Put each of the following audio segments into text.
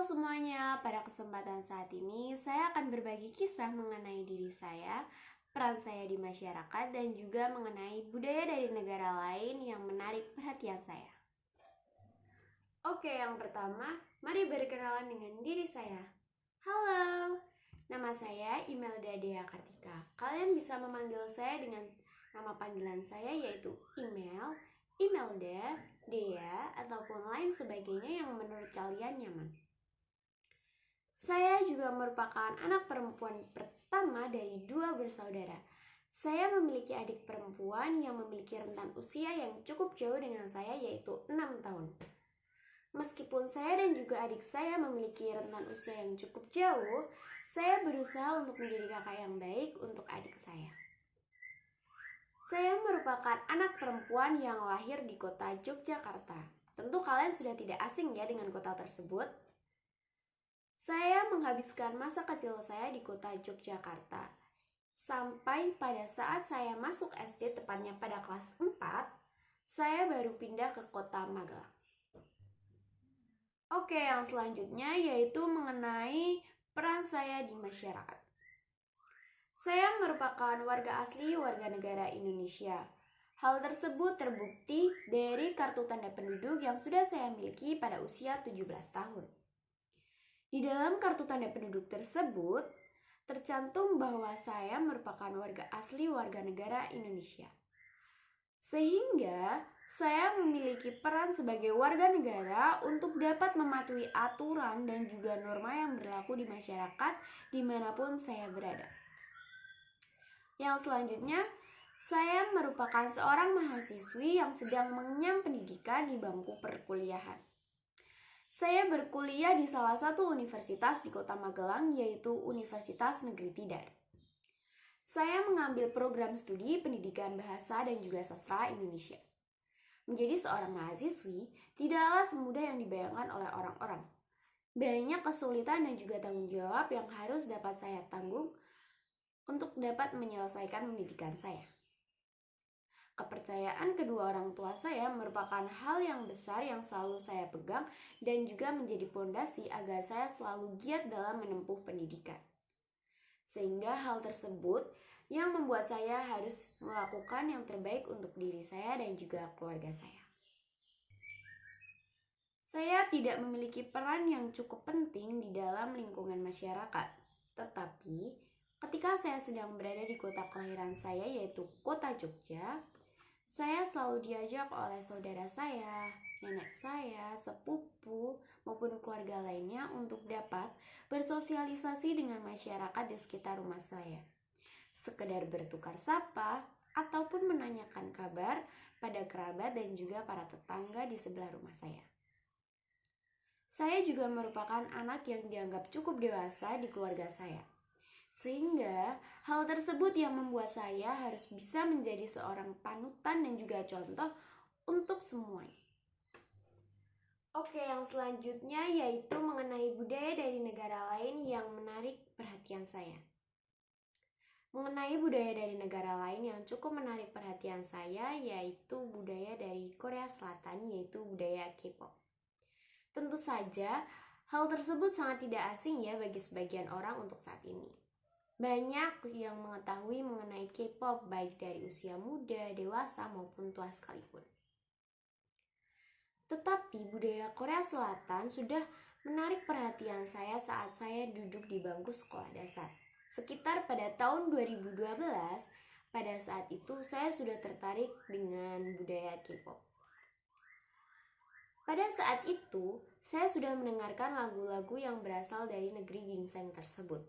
semuanya, pada kesempatan saat ini saya akan berbagi kisah mengenai diri saya, peran saya di masyarakat, dan juga mengenai budaya dari negara lain yang menarik perhatian saya. Oke, yang pertama, mari berkenalan dengan diri saya. Halo, nama saya Imelda Dea Kartika. Kalian bisa memanggil saya dengan nama panggilan saya yaitu Imel, Imelda, Dea, ataupun lain sebagainya yang menurut kalian nyaman. Saya juga merupakan anak perempuan pertama dari 2 bersaudara. Saya memiliki adik perempuan yang memiliki rentan usia yang cukup jauh dengan saya yaitu 6 tahun. Meskipun saya dan juga adik saya memiliki rentan usia yang cukup jauh, saya berusaha untuk menjadi kakak yang baik untuk adik saya. Saya merupakan anak perempuan yang lahir di kota Yogyakarta. Tentu kalian sudah tidak asing ya dengan kota tersebut. Saya menghabiskan masa kecil saya di kota Yogyakarta. Sampai pada saat saya masuk SD, tepatnya pada kelas 4, saya baru pindah ke kota Magelang. Oke, yang selanjutnya yaitu mengenai peran saya di masyarakat. Saya merupakan warga asli warga negara Indonesia. Hal tersebut terbukti dari kartu tanda penduduk yang sudah saya miliki pada usia 17 tahun. Di dalam kartu tanda penduduk tersebut, tercantum bahwa saya merupakan warga asli warga negara Indonesia. Sehingga saya memiliki peran sebagai warga negara untuk dapat mematuhi aturan dan juga norma yang berlaku di masyarakat dimanapun saya berada. Yang selanjutnya, saya merupakan seorang mahasiswi yang sedang mengenyam pendidikan di bangku perkuliahan. Saya berkuliah di salah satu universitas di kota Magelang, yaitu Universitas Negeri Tidar. Saya mengambil program studi pendidikan bahasa dan juga sastra Indonesia. Menjadi seorang mahasiswi tidaklah semudah yang dibayangkan oleh orang-orang. Banyak kesulitan dan juga tanggung jawab yang harus dapat saya tanggung untuk dapat menyelesaikan pendidikan saya. Kepercayaan kedua orang tua saya merupakan hal yang besar yang selalu saya pegang dan juga menjadi fondasi agar saya selalu giat dalam menempuh pendidikan. Sehingga hal tersebut yang membuat saya harus melakukan yang terbaik untuk diri saya dan juga keluarga saya. Saya tidak memiliki peran yang cukup penting di dalam lingkungan masyarakat, tetapi ketika saya sedang berada di kota kelahiran saya yaitu kota Jogja, saya selalu diajak oleh saudara saya, nenek saya, sepupu, maupun keluarga lainnya untuk dapat bersosialisasi dengan masyarakat di sekitar rumah saya. Sekedar bertukar sapa ataupun menanyakan kabar pada kerabat dan juga para tetangga di sebelah rumah saya. Saya juga merupakan anak yang dianggap cukup dewasa di keluarga saya. Sehingga hal tersebut yang membuat saya harus bisa menjadi seorang panutan dan juga contoh untuk semuanya. Oke, yang selanjutnya yaitu mengenai budaya dari negara lain yang menarik perhatian saya. Mengenai budaya dari negara lain yang cukup menarik perhatian saya yaitu budaya dari Korea Selatan, yaitu budaya K-pop. Tentu saja hal tersebut sangat tidak asing ya bagi sebagian orang untuk saat ini. Banyak yang mengetahui mengenai K-pop baik dari usia muda, dewasa maupun tua sekalipun. Tetapi budaya Korea Selatan sudah menarik perhatian saya saat saya duduk di bangku sekolah dasar. Sekitar pada tahun 2012, pada saat itu saya sudah tertarik dengan budaya K-pop. Pada saat itu, saya sudah mendengarkan lagu-lagu yang berasal dari negeri ginseng tersebut.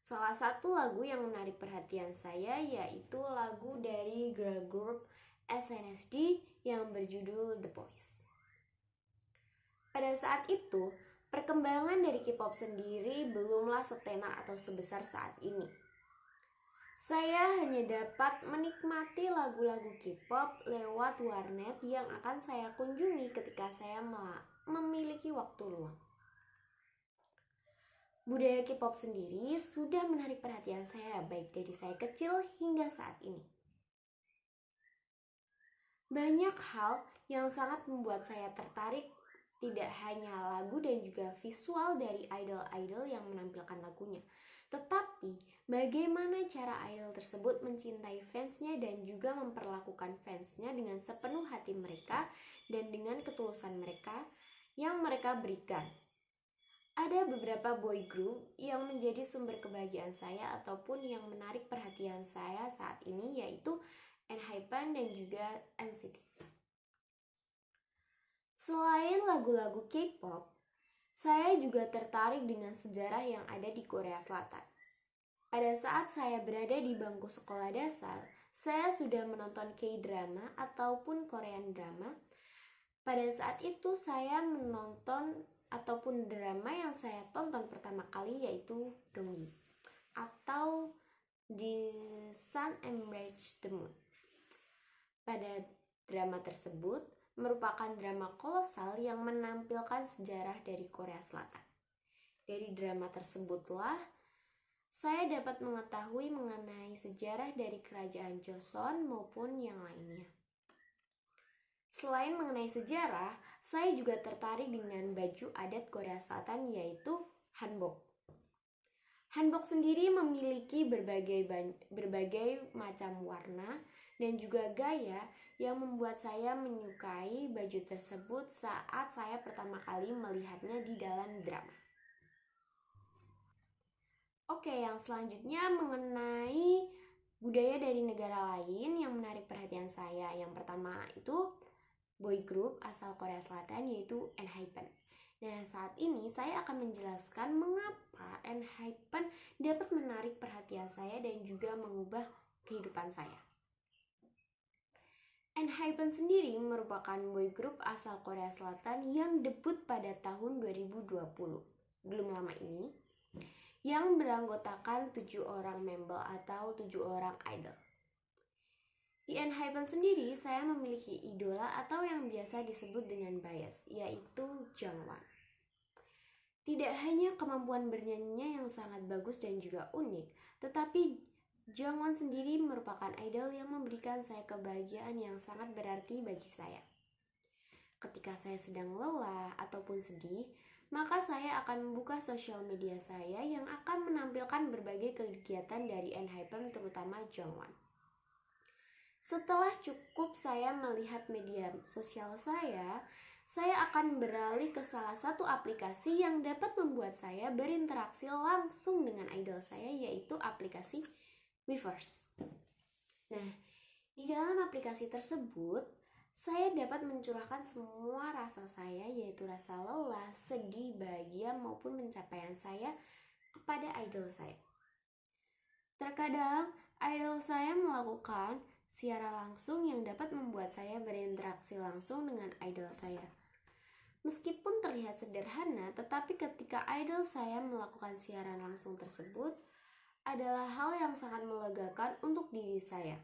Salah satu lagu yang menarik perhatian saya yaitu lagu dari girl group SNSD yang berjudul The Boys. Pada saat itu, perkembangan dari K-pop sendiri belumlah setenar atau sebesar saat ini. Saya hanya dapat menikmati lagu-lagu K-pop lewat warnet yang akan saya kunjungi ketika saya memiliki waktu luang. Budaya K-pop sendiri sudah menarik perhatian saya baik dari saya kecil hingga saat ini. Banyak hal yang sangat membuat saya tertarik tidak hanya lagu dan juga visual dari idol-idol yang menampilkan lagunya, tetapi bagaimana cara idol tersebut mencintai fansnya dan juga memperlakukan fansnya dengan sepenuh hati mereka dan dengan ketulusan mereka yang mereka berikan. Ada beberapa boy group yang menjadi sumber kebahagiaan saya ataupun yang menarik perhatian saya saat ini, yaitu ENHYPEN dan juga NCT. Selain lagu-lagu K-pop, saya juga tertarik dengan sejarah yang ada di Korea Selatan. Pada saat saya berada di bangku sekolah dasar, saya sudah menonton K-drama ataupun Korean drama. Pada saat itu saya menonton ataupun drama yang saya tonton pertama kali yaitu Dongyi atau The Sun Embrace the Moon. Pada drama tersebut merupakan drama kolosal yang menampilkan sejarah dari Korea Selatan. Dari drama tersebutlah saya dapat mengetahui mengenai sejarah dari kerajaan Joseon maupun yang lainnya. Selain mengenai sejarah, saya juga tertarik dengan baju adat Korea Selatan yaitu hanbok. Hanbok sendiri memiliki berbagai macam warna dan juga gaya yang membuat saya menyukai baju tersebut saat saya pertama kali melihatnya di dalam drama. Oke, yang selanjutnya mengenai budaya dari negara lain yang menarik perhatian saya. Yang pertama itu boy group asal Korea Selatan yaitu ENHYPEN. Nah, saat ini saya akan menjelaskan mengapa ENHYPEN dapat menarik perhatian saya dan juga mengubah kehidupan saya. ENHYPEN sendiri merupakan boy group asal Korea Selatan yang debut pada tahun 2020, belum lama ini, yang beranggotakan 7 orang member atau 7 orang idol. Di ENHYPEN sendiri, saya memiliki idola atau yang biasa disebut dengan bias, yaitu Jongwon. Tidak hanya kemampuan bernyanyinya yang sangat bagus dan juga unik, tetapi Jongwon sendiri merupakan idol yang memberikan saya kebahagiaan yang sangat berarti bagi saya. Ketika saya sedang lelah ataupun sedih, maka saya akan membuka sosial media saya yang akan menampilkan berbagai kegiatan dari ENHYPEN terutama Jongwon. Setelah cukup saya melihat media sosial saya akan beralih ke salah satu aplikasi yang dapat membuat saya berinteraksi langsung dengan idol saya, yaitu aplikasi Weverse. Nah, di dalam aplikasi tersebut, saya dapat mencurahkan semua rasa saya, yaitu rasa lelah, sedih, bahagia, maupun pencapaian saya kepada idol saya. Terkadang, idol saya melakukan siaran langsung yang dapat membuat saya berinteraksi langsung dengan idol saya. Meskipun terlihat sederhana, tetapi ketika idol saya melakukan siaran langsung tersebut adalah hal yang sangat melegakan untuk diri saya.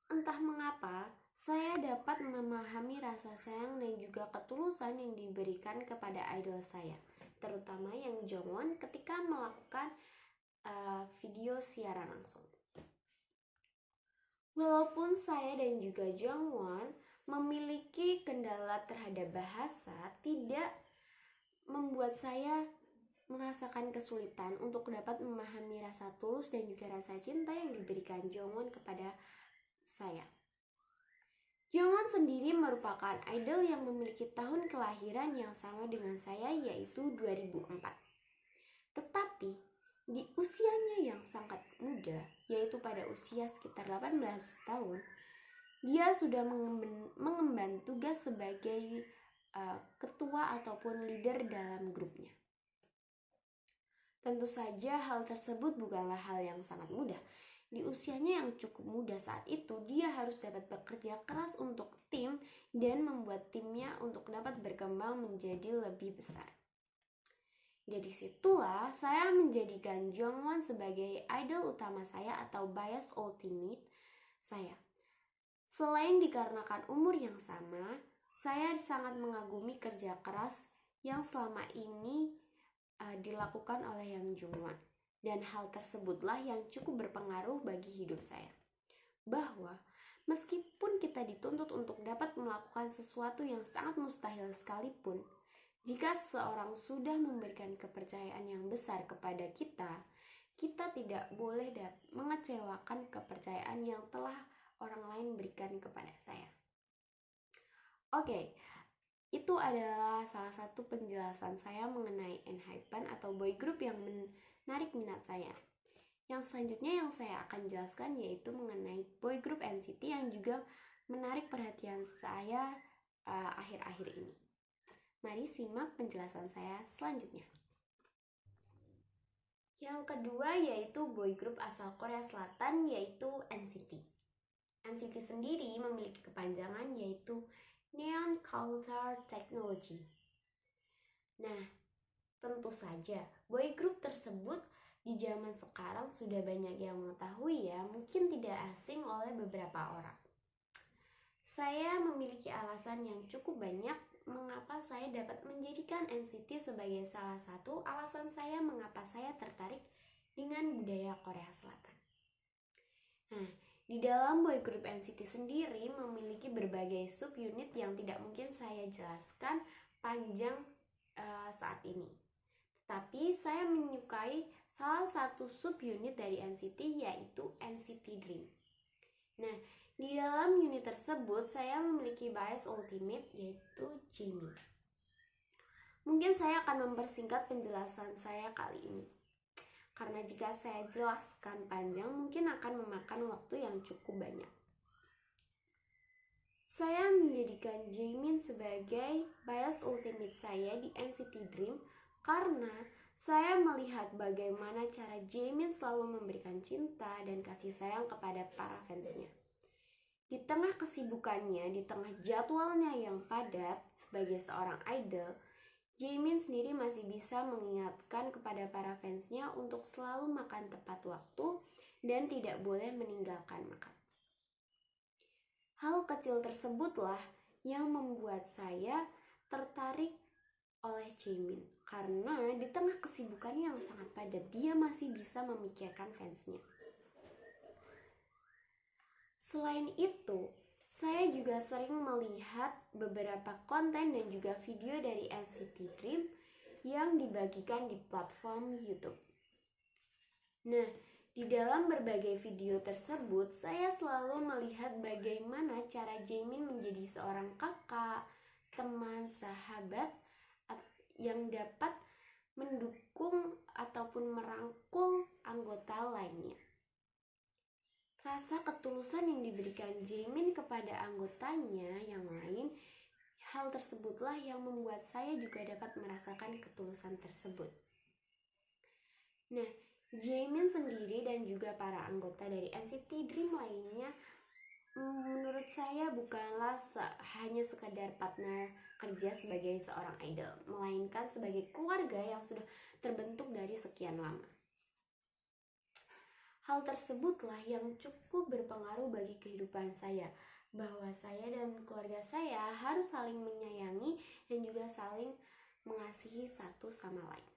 Entah mengapa, saya dapat memahami rasa sayang dan juga ketulusan yang diberikan kepada idol saya, terutama yang Jongwon ketika melakukan video siaran langsung. Walaupun saya dan juga Jongwon memiliki kendala terhadap bahasa, tidak membuat saya merasakan kesulitan untuk dapat memahami rasa tulus dan juga rasa cinta yang diberikan Jongwon kepada saya. Jongwon sendiri merupakan idol yang memiliki tahun kelahiran yang sama dengan saya, yaitu 2004. Tetapi di usianya yang sangat muda, yaitu pada usia sekitar 18 tahun, dia sudah mengemban tugas sebagai ketua ataupun leader dalam grupnya. Tentu saja hal tersebut bukanlah hal yang sangat mudah. Di usianya yang cukup muda saat itu, dia harus dapat bekerja keras untuk tim dan membuat timnya untuk dapat berkembang menjadi lebih besar. Dari situlah saya menjadikan Jongwon sebagai idol utama saya atau bias ultimate saya. Selain dikarenakan umur yang sama, saya sangat mengagumi kerja keras yang selama ini dilakukan oleh Yang Jongwon, dan hal tersebutlah yang cukup berpengaruh bagi hidup saya, bahwa meskipun kita dituntut untuk dapat melakukan sesuatu yang sangat mustahil sekalipun, Jika seseorang sudah memberikan kepercayaan yang besar kepada kita, kita tidak boleh mengecewakan kepercayaan yang telah orang lain berikan kepada saya. Oke, itu adalah salah satu penjelasan saya mengenai ENHYPEN atau boy group yang menarik minat saya. Yang selanjutnya yang saya akan jelaskan yaitu mengenai boy group NCT yang juga menarik perhatian saya akhir-akhir ini. Mari simak penjelasan saya selanjutnya. Yang kedua yaitu boy group asal Korea Selatan yaitu NCT. NCT sendiri memiliki kepanjangan yaitu Neon Culture Technology. Nah, tentu saja boy group tersebut di zaman sekarang sudah banyak yang mengetahui ya, mungkin tidak asing oleh beberapa orang. Saya memiliki alasan yang cukup banyak mengapa saya dapat menjadikan NCT sebagai salah satu alasan saya mengapa saya tertarik dengan budaya Korea Selatan. Nah, di dalam boy group NCT sendiri memiliki berbagai subunit yang tidak mungkin saya jelaskan panjang saat ini. Tetapi saya menyukai salah satu subunit dari NCT yaitu NCT Dream. Nah, di dalam unit tersebut saya memiliki bias ultimate yaitu Jimin. Mungkin saya akan mempersingkat penjelasan saya kali ini. Karena jika saya jelaskan panjang mungkin akan memakan waktu yang cukup banyak. Saya menjadikan Jimin sebagai bias ultimate saya di NCT Dream karena saya melihat bagaimana cara Jimin selalu memberikan cinta dan kasih sayang kepada para fansnya. Di tengah kesibukannya, di tengah jadwalnya yang padat sebagai seorang idol, Jimin sendiri masih bisa mengingatkan kepada para fansnya untuk selalu makan tepat waktu dan tidak boleh meninggalkan makan. Hal kecil tersebutlah yang membuat saya tertarik oleh Jimin karena di tengah kesibukannya yang sangat padat, dia masih bisa memikirkan fansnya. Selain itu, saya juga sering melihat beberapa konten dan juga video dari NCT Dream yang dibagikan di platform YouTube. Nah, di dalam berbagai video tersebut, saya selalu melihat bagaimana cara Jimin menjadi seorang kakak, teman, sahabat yang dapat mendukung ataupun merangkul anggota lainnya. Rasa ketulusan yang diberikan Jimin kepada anggotanya yang lain, hal tersebutlah yang membuat saya juga dapat merasakan ketulusan tersebut. Nah, Jimin sendiri dan juga para anggota dari NCT Dream lainnya menurut saya bukanlah hanya sekadar partner kerja sebagai seorang idol, melainkan sebagai keluarga yang sudah terbentuk dari sekian lama. Hal tersebutlah yang cukup berpengaruh bagi kehidupan saya, bahwa saya dan keluarga saya harus saling menyayangi dan juga saling mengasihi satu sama lain.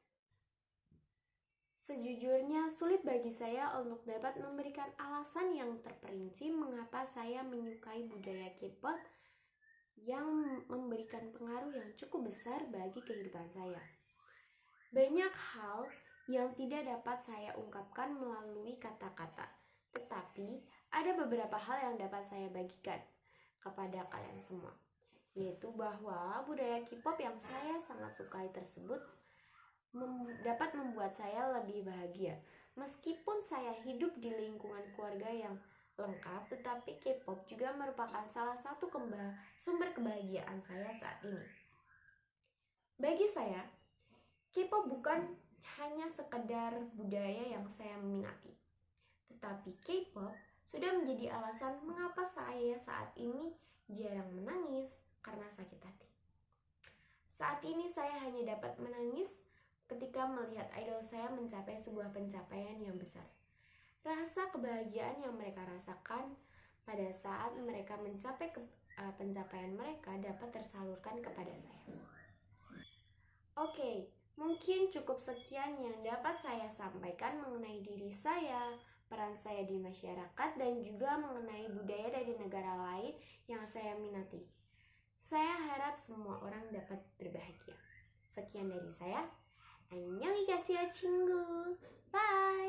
Sejujurnya sulit bagi saya untuk dapat memberikan alasan yang terperinci mengapa saya menyukai budaya K-pop yang memberikan pengaruh yang cukup besar bagi kehidupan saya. Banyak hal yang tidak dapat saya ungkapkan melalui kata-kata, tetapi ada beberapa hal yang dapat saya bagikan kepada kalian semua, yaitu bahwa budaya K-pop yang saya sangat sukai tersebut dapat membuat saya lebih bahagia. Meskipun saya hidup di lingkungan keluarga yang lengkap, tetapi K-pop juga merupakan salah satu sumber kebahagiaan saya saat ini. Bagi saya, K-pop bukan hanya sekedar budaya yang saya minati, tetapi K-pop sudah menjadi alasan mengapa saya saat ini jarang menangis karena sakit hati. Saat ini saya hanya dapat menangis ketika melihat idol saya mencapai sebuah pencapaian yang besar. Rasa kebahagiaan yang mereka rasakan pada saat mereka mencapai pencapaian mereka dapat tersalurkan kepada saya. Oke, mungkin cukup sekian yang dapat saya sampaikan mengenai diri saya, peran saya di masyarakat, dan juga mengenai budaya dari negara lain yang saya minati. Saya harap semua orang dapat berbahagia. Sekian dari saya. Annyeonghaseyo 친구. Bye.